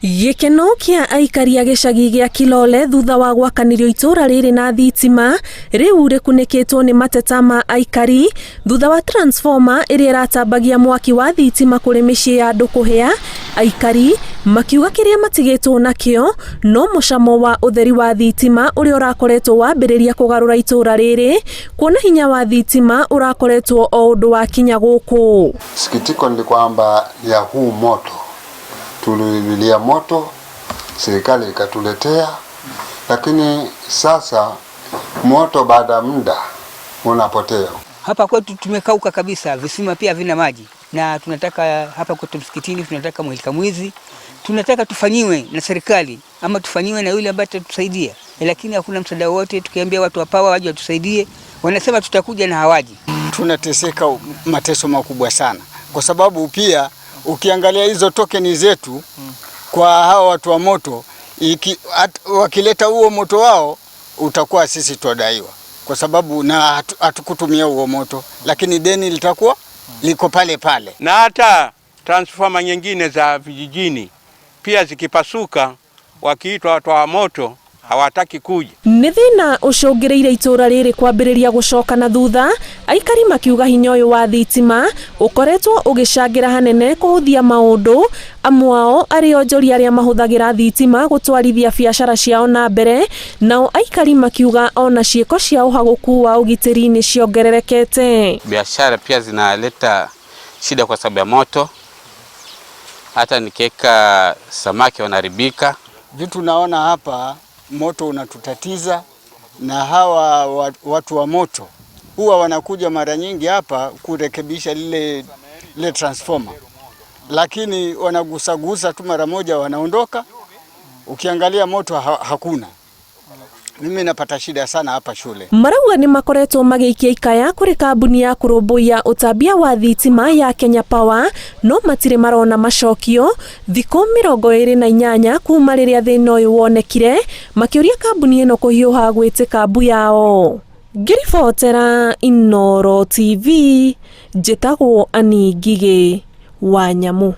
Gikeno kia aikari a gicagi gia Kilole thutha wa gwakanirio itura riri na thitima riu rikunikitwo ni mateta ma Aikari thutha wa transformer iria iratambagia mwaki wa thitima kuri micii ya andu kuhia. Aikari makiuga kiria matigitwo nakio no mucamo wa utheri wa thitima uria urakoretwo wambiriria kugarura itura riri kuona hinya wa thitima urakoretwo o undu wa kinya guku. Sikitiko ni kwamba ya huu moto tulilia moto, serikali ikatuletea, lakini sasa moto baada ya muda unapotea. Hapa kwetu tumekauka kabisa, visima pia vina maji, na tunataka hapa kwetu msikitini tunataka mwizi, tunataka tufanyiwe na serikali ama tufanyiwe na yule ambaye atatusaidia, lakini hakuna msaada wote. Tukiambia watu hapa waje watusaidie, wanasema tutakuja na hawaji. Tunateseka mateso makubwa sana, kwa sababu pia ukiangalia hizo tokeni zetu kwa hawa watu wa moto, wakileta huo moto wao utakuwa sisi tudaiwa, kwa sababu na hatukutumia huo moto, lakini deni litakuwa liko pale pale. Na hata transformer nyingine za vijijini pia zikipasuka, wakiitwa watu wa moto hawataki kuja. Ni thina ucungireire itura riri kwambiriria gucoka na thutha. Aikari makiuga hinya uyu wa thitima ukoretwo ugicangira hanene kuhuthia maundu, amwao ari onjoria aria mahuthagira thitima gutwarithia biashara ciao na mbere. Nao aikari makiuga ona ciiko cia uhaguku wa ugitiri ni ciongererekete. Biashara pia zinaleta shida kwa sababu ya moto, hata nikiweka samaki wanaribika. Vitu naona hapa moto unatutatiza, na hawa watu wa moto huwa wanakuja mara nyingi hapa kurekebisha lile transformer, lakini wanagusagusa tu mara moja wanaondoka. Ukiangalia moto hakuna. Mimi napata shida sana hapa shule. Marauga ni makoretwo magiikia ikaya kuri kambuni ya kurumbuia utambia wa thitima ya Kenya Power, no matire marona macokio thikũ 28 kuma riria thina uyu wonekire, makiuria kambuni ino kuhiuha gwitika mbu yao. Ngiribotera Inooro TV, njitagwo Ani Ngigĩ wa Nyamu.